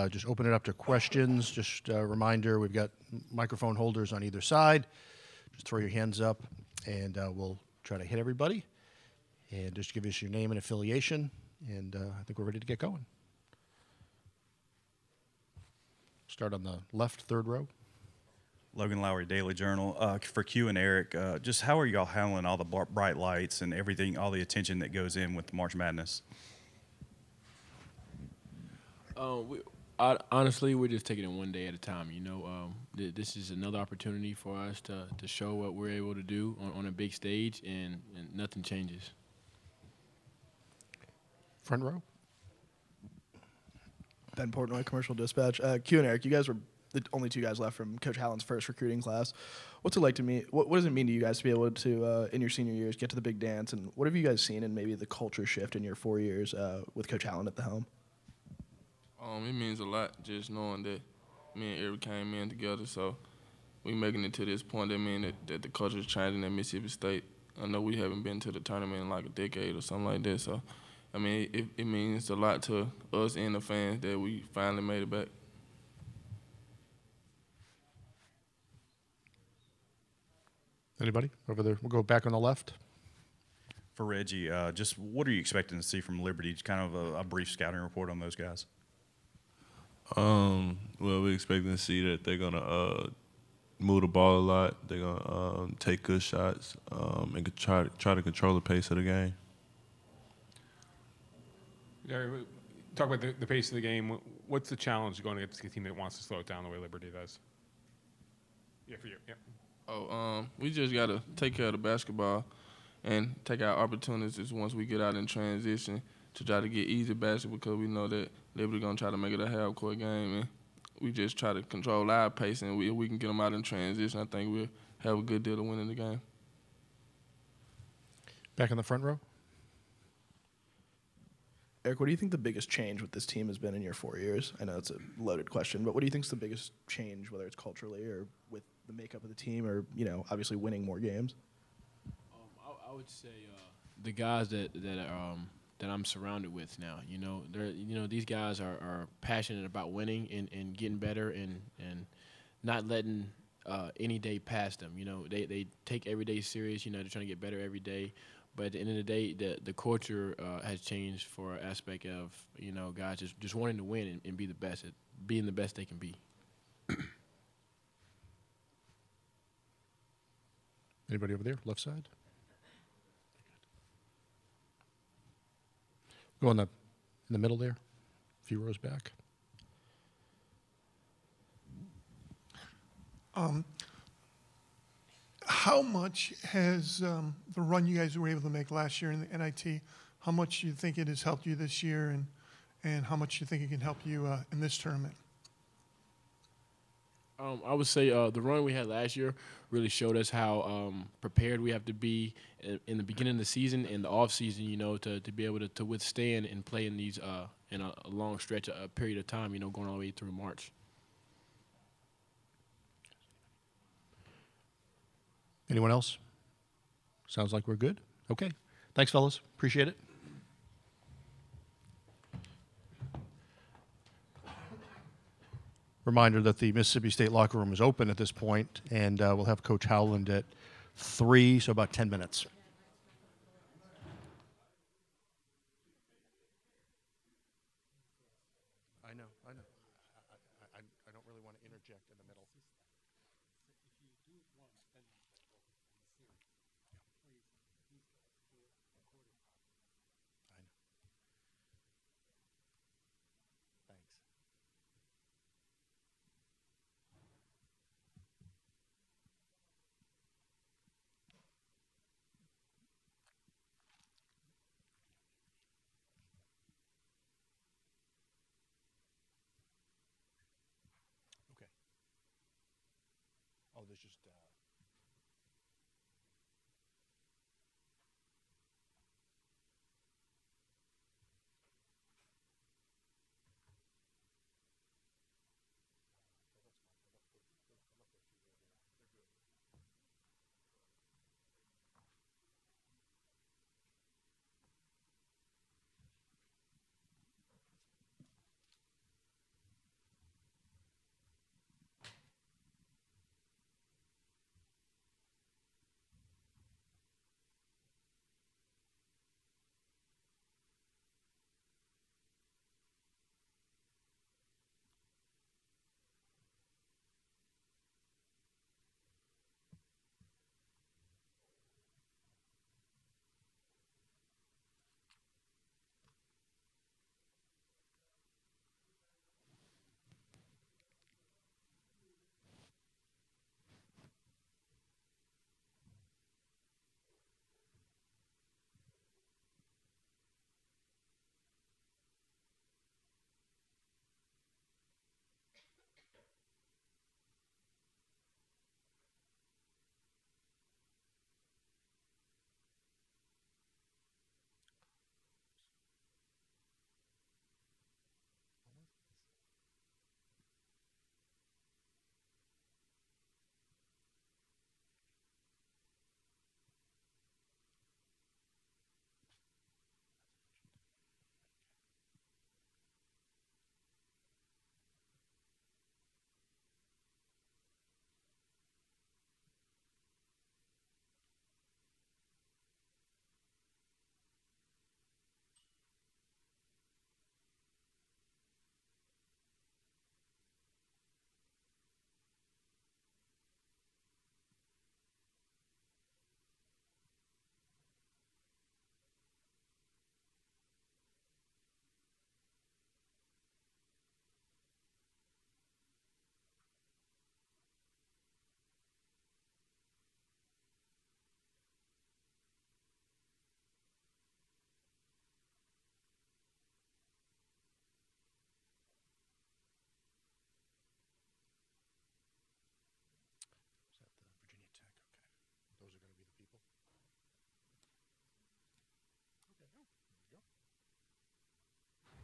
Just open it up to questions. Just a reminder, we've got microphone holders on either side. Just throw your hands up, and we'll try to hit everybody. And just give us your name and affiliation, and I think we're ready to get going. Start on the left, third row. Logan Lowry, Daily Journal. For Q and Eric, just how are y'all handling all the bright lights and everything, all the attention that goes in with March Madness? Honestly, we're just taking it one day at a time. This is another opportunity for us to show what we're able to do on a big stage, and nothing changes. Front row. Ben Portnoy, Commercial Dispatch. Q and Eric, you guys were the only two guys left from Coach Hallen's first recruiting class. What's it like to me? What does it mean to you guys to be able to, in your senior years, get to the big dance? And what have you guys seen in maybe the culture shift in your 4 years with Coach Hallen at the helm? It means a lot just knowing that me and Eric came in together. So we making it to this point. That means that the culture is changing at Mississippi State. I know we haven't been to the tournament in like a decade or something like that. So, it means a lot to us and the fans that we finally made it back. Anybody over there? We'll go back on the left. For Reggie, just what are you expecting to see from Liberty? Just kind of a brief scouting report on those guys. Well, we're expecting to see that they're gonna move the ball a lot. They're gonna take good shots and try to control the pace of the game. Talk about the pace of the game. What's the challenge going against a team that wants to slow it down the way Liberty does? Yeah, for you. Yeah. We just gotta take care of the basketball and take our opportunities once we get out in transition to try to get easy basketball, because we know that Liberty gonna try to make it a half-court game, and we just try to control our pace, and we can get them out in transition. I think we'll have a good deal of winning the game. Back in the front row. Eric, what do you think the biggest change with this team has been in your 4 years? I know it's a loaded question, but what do you think is the biggest change, whether it's culturally or with the makeup of the team, or obviously winning more games? I would say the guys that I'm surrounded with now. These guys are passionate about winning and getting better and not letting any day pass them. They take every day serious. They're trying to get better every day. But at the end of the day, the culture has changed for an aspect of guys just wanting to win and be the best at being the best they can be. Anybody over there, left side? Go in the middle there, a few rows back. How much has the run you guys were able to make last year in the NIT, how much do you think it has helped you this year, and how much do you think it can help you in this tournament? I would say the run we had last year really showed us how prepared we have to be in the beginning of the season and the off season, to be able to withstand and play in these in a long stretch, a period of time, going all the way through March. Anyone else? Sounds like we're good. Okay. Thanks, fellas. Appreciate it. Reminder that the Mississippi State locker room is open at this point, and we'll have Coach Howland at 3, so about 10 minutes. I know. I don't really want to interject in the middle. Oh, there's just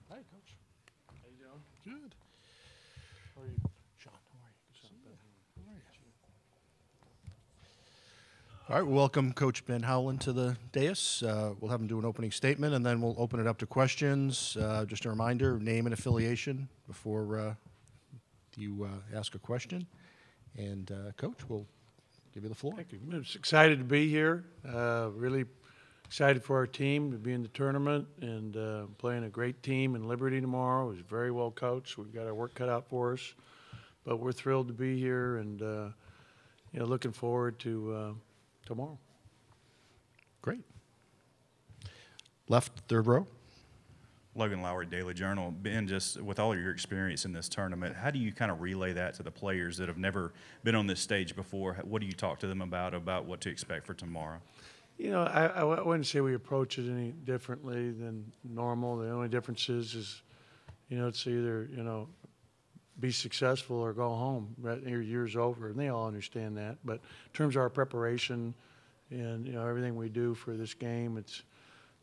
Hi, Coach. How you doing? Good. How are you? Sean, how are you? Good. How are you? All right, welcome Coach Ben Howland to the dais. We'll have him do an opening statement, and then we'll open it up to questions. Just a reminder, name and affiliation before you ask a question. And, Coach, we'll give you the floor. Thank you. I'm just excited to be here. Really excited for our team to be in the tournament and playing a great team in Liberty tomorrow. It's very well coached. We've got our work cut out for us, but we're thrilled to be here and looking forward to tomorrow. Great. Left, third row. Logan Lowry, Daily Journal. Ben, just with all of your experience in this tournament, how do you kind of relay that to the players that have never been on this stage before? What do you talk to them about what to expect for tomorrow? You know, I wouldn't say we approach it any differently than normal. The only difference is it's either, be successful or go home. Right, your year's over, and they all understand that. But in terms of our preparation and, everything we do for this game, it's,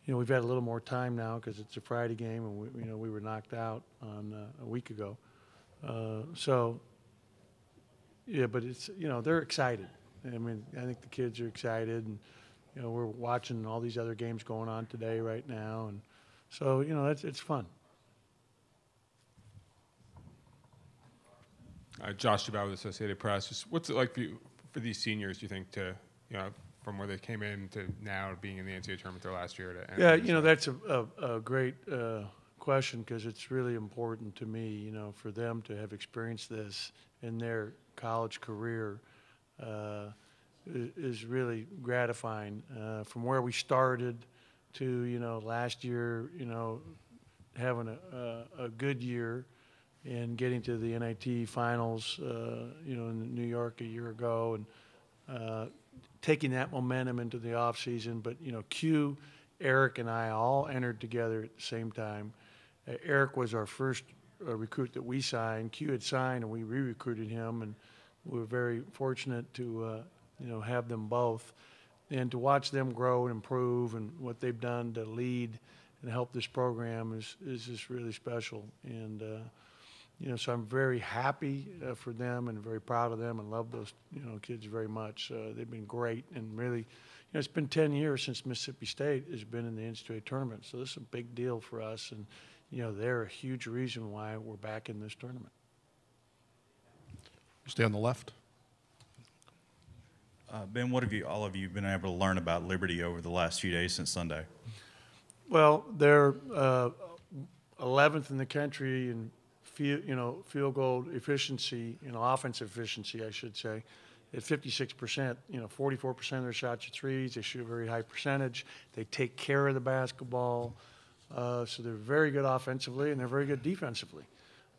we've had a little more time now because it's a Friday game, and we were knocked out on a week ago. Yeah, but it's, they're excited. I mean, I think the kids are excited, and, we're watching all these other games going on today right now, and so, it's fun. Josh Dubois with Associated Press. Just what's it like for these seniors, do you think, to, from where they came in to now being in the NCAA tournament their last year? Yeah, that's a great question because it's really important to me, for them to have experienced this in their college career is really gratifying. From where we started to, last year, having a good year and getting to the NIT finals, in New York a year ago, and taking that momentum into the off season. But Q, Eric, and I all entered together at the same time. Eric was our first recruit that we signed. Q had signed, and we re-recruited him, and we were very fortunate to have them both, and to watch them grow and improve, and what they've done to lead and help this program is just really special. And so I'm very happy for them and very proud of them and love those, kids very much. They've been great, and really, it's been 10 years since Mississippi State has been in the NCAA tournament. So this is a big deal for us, and, they're a huge reason why we're back in this tournament. Stay on the left. Ben, what have all of you been able to learn about Liberty over the last few days since Sunday? Well, they're 11th in the country in field goal efficiency, offensive efficiency, I should say, at 56%. 44% of their shots are threes. They shoot a very high percentage. They take care of the basketball. So they're very good offensively, and they're very good defensively.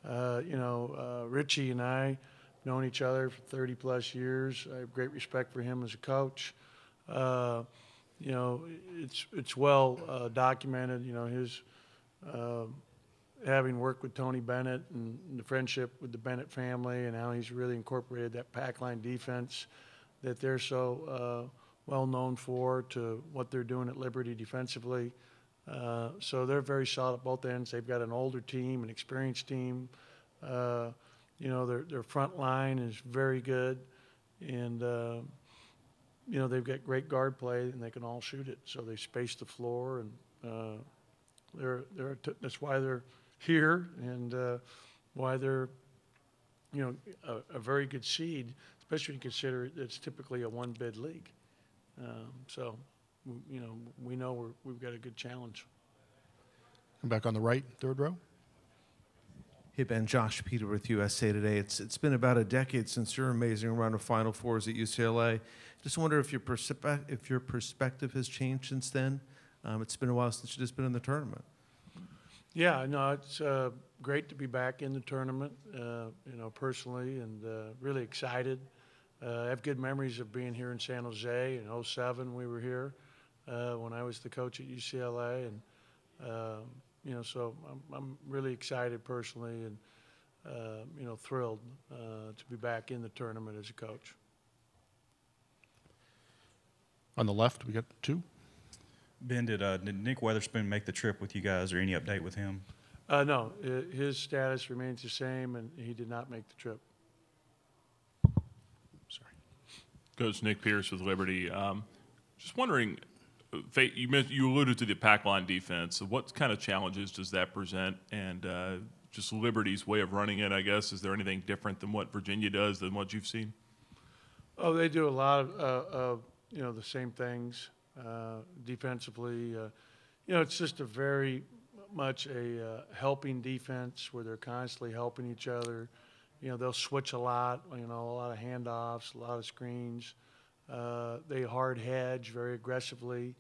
Richie and I known each other for 30-plus years. I have great respect for him as a coach. It's well documented, his having worked with Tony Bennett and the friendship with the Bennett family, and how he's really incorporated that pack line defense that they're so well known for, to what they're doing at Liberty defensively. So they're very solid at both ends. They've got an older team, an experienced team. Their front line is very good, and they've got great guard play, and they can all shoot it. So they space the floor, and that's why they're here, and why they're a very good seed, especially when you consider it's typically a one-bid league. So we know we've got a good challenge. Come back on the right, third row. Hey, Ben, Josh Peter with USA Today. It's been about a decade since your amazing run of Final Fours at UCLA. Just wonder if your perspective has changed since then. It's been a while since you've just been in the tournament. Yeah, no, it's great to be back in the tournament, personally, and really excited. I have good memories of being here in San Jose. In 2007, we were here when I was the coach at UCLA, and so I'm really excited personally, and thrilled to be back in the tournament as a coach. On the left, we got two. Ben, did Nick Weatherspoon make the trip with you guys, or any update with him? No, his status remains the same, and he did not make the trip. Sorry. Coach Nick Pierce with Liberty. Just wondering, you alluded to the pack line defense. What kind of challenges does that present? And just Liberty's way of running it, I guess. Is there anything different than what Virginia does than what you've seen? Oh, they do a lot of the same things defensively. It's just a very much a helping defense where they're constantly helping each other. They'll switch a lot, a lot of handoffs, a lot of screens. They hard hedge very aggressively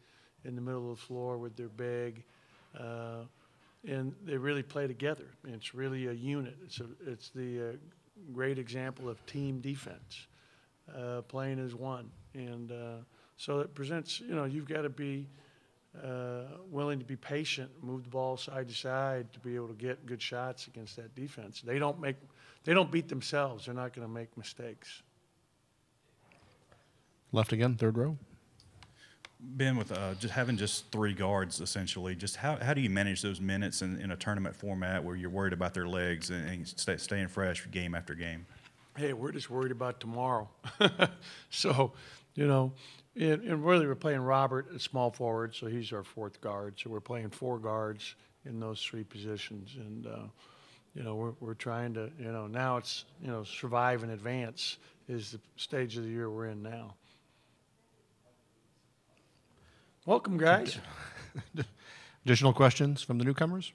in the middle of the floor with their big. And they really play together. It's really a unit. It's the great example of team defense, playing as one. And so it presents, you've got to be willing to be patient, move the ball side to side to be able to get good shots against that defense. They don't beat themselves. They're not going to make mistakes. Left again, third row. Ben, with just having just 3 guards essentially, just how do you manage those minutes in a tournament format where you're worried about their legs and staying fresh game after game? Hey, we're just worried about tomorrow. So, and really we're playing Robert at small forward, so he's our 4th guard. So we're playing 4 guards in those 3 positions, and we're trying to now it's survive and advance is the stage of the year we're in now. Welcome, guys. Additional questions from the newcomers?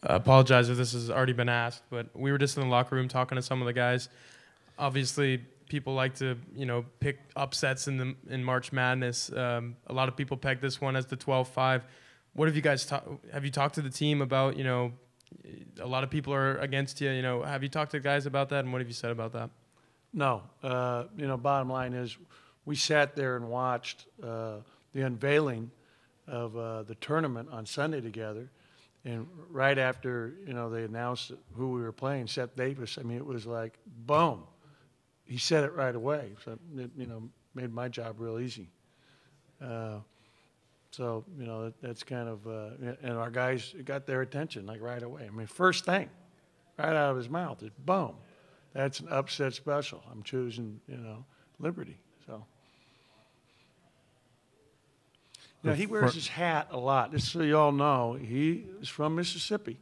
Apologize if this has already been asked, but we were just in the locker room talking to some of the guys. Obviously, people like to, pick upsets in March Madness. A lot of people peg this one as the 12-5. What have you guys have you talked to the team about, a lot of people are against you, have you talked to guys about that, and what have you said about that? No. Bottom line is we sat there and watched the unveiling of the tournament on Sunday together. And right after, they announced who we were playing, Seth Davis, it was like, boom. He said it right away. So, it, made my job real easy. So, that's kind of, and our guys got their attention, like right away. First thing, right out of his mouth is, boom. That's an upset special. I'm choosing, Liberty. So. He wears his hat a lot. Just so you all know, he is from Mississippi.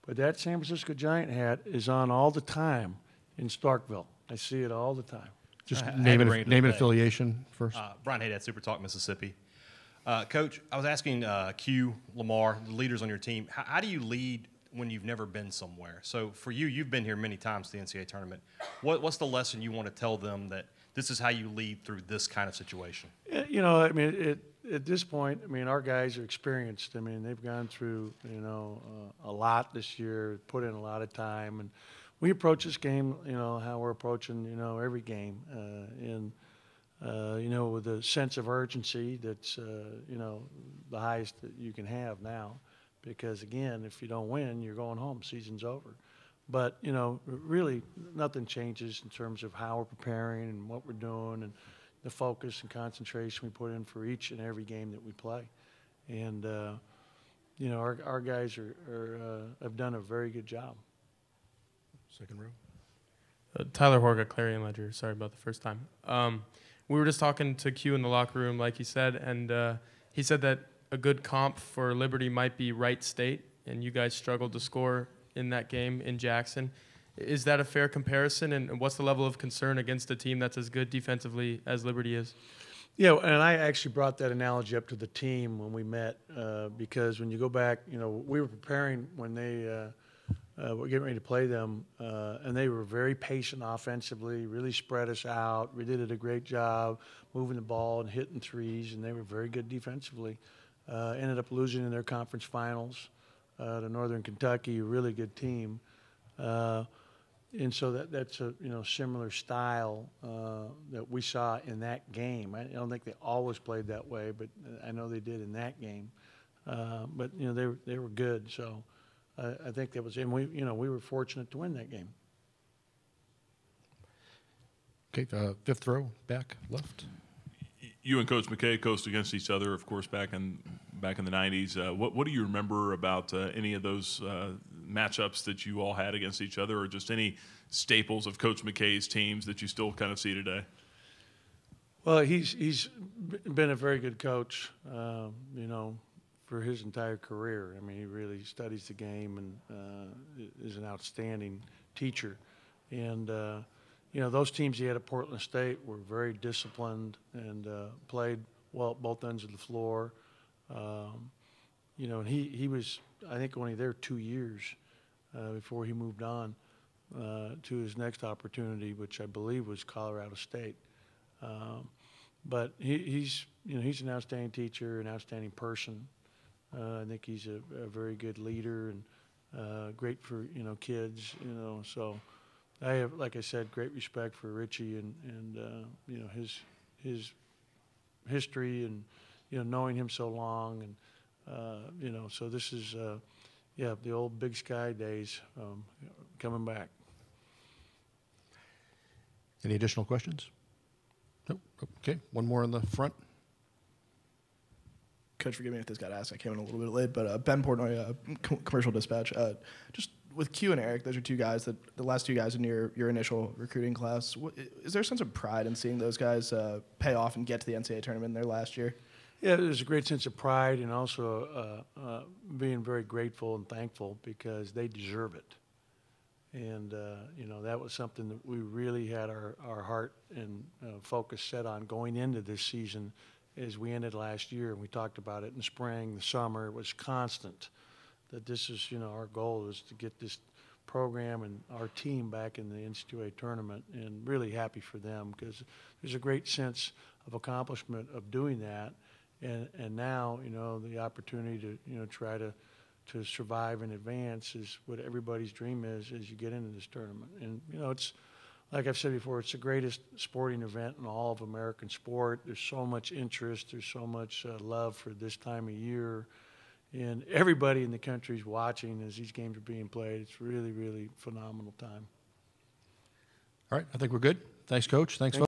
But that San Francisco Giant hat is on all the time in Starkville. I see it all the time. Just name and affiliation first. Brian Haydad, Super Talk, Mississippi. Coach, I was asking Q, Lamar, the leaders on your team, how do you lead when you've never been somewhere? So for you, you've been here many times to the NCAA tournament. What's the lesson you want to tell them that this is how you lead through this kind of situation? At this point, our guys are experienced. They've gone through, a lot this year, put in a lot of time. And we approach this game, how we're approaching, every game. With a sense of urgency that's, the highest that you can have now. Because, again, if you don't win, you're going home. Season's over. But, really nothing changes in terms of how we're preparing and what we're doing and the focus and concentration we put in for each and every game that we play. And, our guys have done a very good job. Second row. Tyler Horga, Clarion Ledger. Sorry about the first time. We were just talking to Q in the locker room, like he said, and he said that a good comp for Liberty might be Wright State, and you guys struggled to score in that game in Jackson. Is that a fair comparison, and what's the level of concern against a team that's as good defensively as Liberty is? Yeah, and I actually brought that analogy up to the team when we met because when you go back, we were preparing when they were getting ready to play them, and they were very patient offensively, really spread us out. We did a great job moving the ball and hitting threes, and they were very good defensively. Ended up losing in their conference finals to Northern Kentucky, a really good team. And so that's a similar style that we saw in that game. I don't think they always played that way, but I know they did in that game. But they were good. So I think that was, and we were fortunate to win that game. Okay, fifth row, back left. You and Coach McKay coached against each other, of course, back in the '90s. What do you remember about any of those matchups that you all had against each other, or just any staples of Coach McKay's teams that you still kind of see today? Well, he's been a very good coach, you know, for his entire career. I mean, he really studies the game and is an outstanding teacher. And you know, those teams he had at Portland State were very disciplined and played well at both ends of the floor. You know, and he was, I think, only there 2 years before he moved on to his next opportunity, which I believe was Colorado State. But he's, you know, he's an outstanding teacher, an outstanding person. I think he's a very good leader and great for, you know, kids, you know, so. I have, like I said, great respect for Richie and you know, his history and, you know, knowing him so long and, you know, so this is, yeah, the old Big Sky days coming back. Any additional questions? Nope. Okay, one more in the front. Coach, forgive me if this got asked. I came in a little bit late, but Ben Portnoy, Commercial Dispatch. Just with Q and Eric, those are two guys the last two guys in your initial recruiting class. Is there a sense of pride in seeing those guys pay off and get to the NCAA tournament in their last year? Yeah, there's a great sense of pride and also being very grateful and thankful because they deserve it. And, you know, that was something that we really had our heart and focus set on going into this season as we ended last year. And we talked about it in the spring, the summer. It was constant that this is, you know, our goal is to get this program and our team back in the NCAA tournament, and really happy for them because there's a great sense of accomplishment of doing that. And now, you know, the opportunity to, you know, try to survive and advance is what everybody's dream is as you get into this tournament. And, you know, it's, like I've said before, it's the greatest sporting event in all of American sport. There's so much interest. There's so much love for this time of year. And everybody in the country is watching as these games are being played. It's really, really phenomenal time. All right, I think we're good. Thanks, Coach. Thanks, folks.